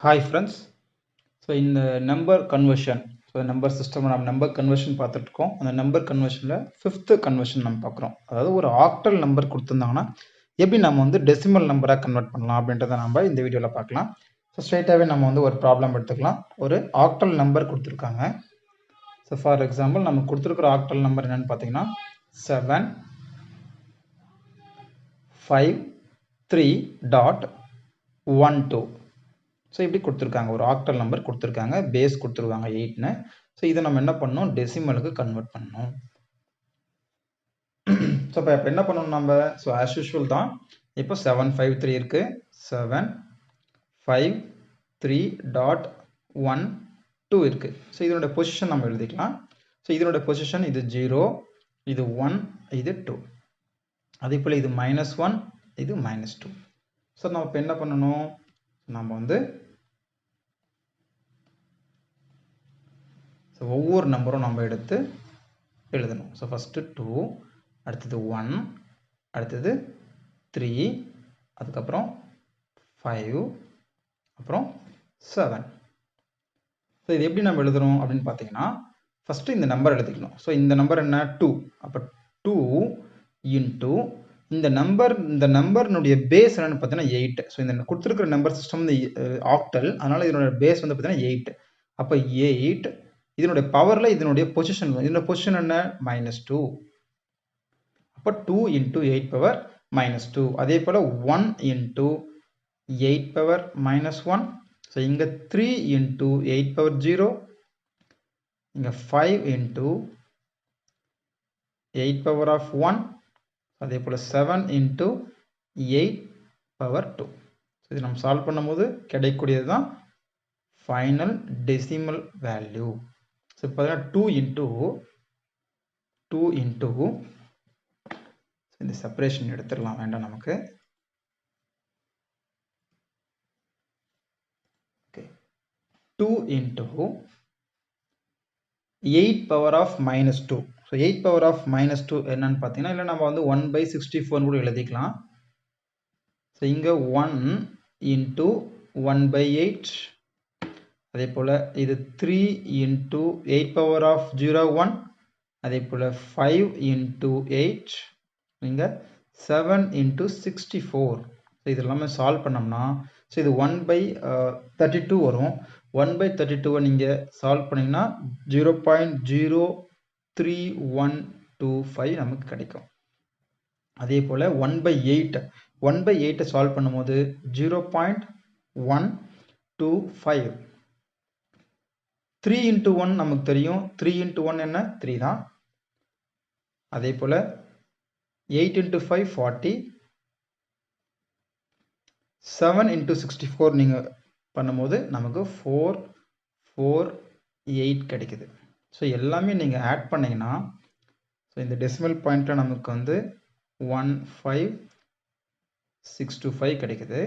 Hi friends. So in the number conversion, so number system நம்ம number conversion பார்த்துட்டு இருக்கோம். அந்த number conversionல fifth conversion நம்ம பார்க்குறோம். அதாவது ஒரு octal number கொடுத்திருந்தாங்கன்னா எப்படி நம்ம வந்து decimal number கன்வெர்ட் பண்ணலாம் அப்படின்றத நம்ம இந்த வீடியோல பார்க்கலாம். ஸோ ஸ்ட்ரைட்டாகவே நம்ம வந்து ஒரு ப்ராப்ளம் எடுத்துக்கலாம். ஒரு octal number கொடுத்துருக்காங்க. ஸோ ஃபார் எக்ஸாம்பிள் நம்ம கொடுத்துருக்கிற octal number என்னன்னு பார்த்தீங்கன்னா 753.12. ஸோ இப்படி கொடுத்துருக்காங்க, ஒரு ஆக்டல் நம்பர் கொடுத்துருக்காங்க, பேஸ் கொடுத்துருவாங்க 8ன்னு. ஸோ இதை நம்ம என்ன பண்ணணும், டெசிமலுக்கு கன்வெர்ட் பண்ணணும். ஸோ இப்போ என்ன பண்ணணும் நம்ம, ஸோ ஆஸ் யூஷுவல் தான். இப்போ 753 இருக்கு, 753.12 இருக்கு. ஸோ இதனுடைய பொசிஷன் நம்ம எழுதிக்கலாம். ஸோ இதனுடைய பொசிஷன் இது 0, இது 1, இது 2. அதே போல் இது -1, இது -2. ஸோ நம்ம இப்போ என்ன பண்ணணும், நம்ம வந்து ஒவ்வொரு நம்பரும் நம்ம எடுத்து எழுதணும். ஸோ ஃபஸ்ட்டு 2, அடுத்தது 1, அடுத்தது 3, அதுக்கப்புறம் 5, அப்புறம் 7. ஸோ இது எப்படி நம்ம எழுதுறோம் அப்படின்னு பார்த்தீங்கன்னா, ஃபஸ்ட்டு இந்த நம்பர் எழுதிக்கணும். ஸோ இந்த நம்பர் என்ன, 2. அப்போ 2 இன்ட்டு இந்த நம்பர்னுடைய பேஸ் என்னன்னு பார்த்தீங்கன்னா 8. ஸோ இந்த கொடுத்துருக்கிற நம்பர் சிஸ்டம் வந்து ஆக்டல், அதனால இதனோட பேஸ் வந்து பார்த்தீங்கன்னா 8. அப்போ 8, இதனுடைய பவர்ல இதனுடைய பொசிஷன் என்ன, -2. அப்போ 2 இன்ட்டு 8 பவர் -2. அதே போல 1 இன்ட்டு 8 பவர் -1. ஸோ இங்க 3 இன்ட்டு 8 பவர் 0. இங்க 5 இன்ட்டு 8 பவர் ஆஃப் 1. அதே போல 7 இன்ட்டு 8 பவர் 2. இது நம்ம சால்வ் பண்ணும்போது கிடைக்கக்கூடியது தான் ஃபைனல் டெசிமல் வேல்யூ. ஸோ பார்த்தீங்கன்னா 2 இன்ட்டு இந்த செப்பரேஷன் எடுத்துடலாம், வேண்டாம் நமக்கு. Okay, 2 into 8 power of -2. So 8 power of -2 என்னன்னு பார்த்தீங்கன்னா, இல்லை நம்ம வந்து 1/64 கூட எழுதிக்கலாம். ஸோ இங்கே 1 இன்ட்டு 1/8. அதே போல் இது 3 இன்ட்டு 8 பவர் ஆஃப் 01. அதே போல் 5 இன்ட்டு 8. இங்கே 7 இன்ட்டு 64. ஸோ இது எல்லாமே சால்வ் பண்ணோம்னா, ஸோ இது 1/32 வரும். 1/32 நீங்கள் சால்வ் பண்ணிங்கன்னா 0.03125 நமக்கு கிடைக்கும். அதே போல் 1/8 சால்வ் பண்ணும்போது 0.125. 3 இன்ட்டு 1 நமக்கு தெரியும், 3 இன்ட்டு 1 என்ன, 3 தான். அதே போல் 8 இன்ட்டு 5 40. 7 இன்ட்டு 64 நீங்கள் பண்ணும்போது நமக்கு 448 கிடைக்குது. ஸோ எல்லாமே நீங்கள் ஆட் பண்ணிங்கன்னா, ஸோ இந்த டெசிமல் பாயிண்டில் நமக்கு வந்து 15625 கிடைக்குது.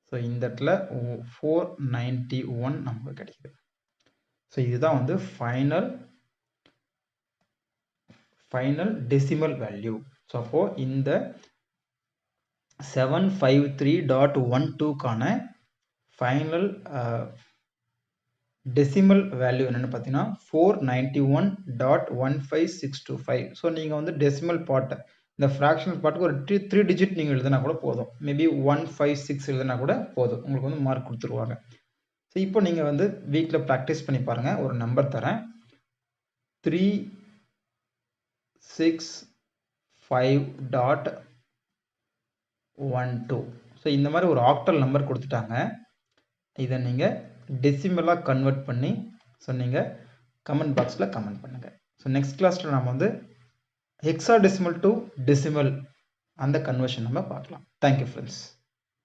ஸோ இந்த இடத்துல 491 நமக்கு கிடைக்குது. ஸோ இதுதான் வந்து ஃபைனல் டெசிமல் வேல்யூ. ஸோ அப்போ இந்த 753.12க்கான ஃபைனல் டெசிமல் வேல்யூ என்னன்னு பார்த்தீங்கன்னா 491.15625. ஸோ நீங்கள் வந்து டெசிமல் பார்ட், இந்த ஃப்ராக்ஷனல் பார்ட்டுக்கு ஒரு 3 டிஜிட் நீங்கள் எழுதினா கூட போதும். மேபி 156 எழுதினா கூட போதும், உங்களுக்கு வந்து மார்க் கொடுத்துருவாங்க. ஸோ இப்போ நீங்கள் வந்து வீட்டில் ப்ராக்டிஸ் பண்ணி பாருங்கள். ஒரு நம்பர் தரேன், 365.12. ஸோ இந்த மாதிரி ஒரு ஆக்டல் நம்பர் கொடுத்துட்டாங்க. இதை நீங்கள் டெசிமலாக கன்வெர்ட் பண்ணி, ஸோ நீங்கள் கமெண்ட் பாக்ஸில் கமெண்ட் பண்ணுங்கள். ஸோ நெக்ஸ்ட் கிளாஸில் நம்ம வந்து ஹெக்ஸாடெசிமல் டு டெசிமல் அந்த கன்வர்ஷன் நம்ம பார்க்கலாம். Thank you friends.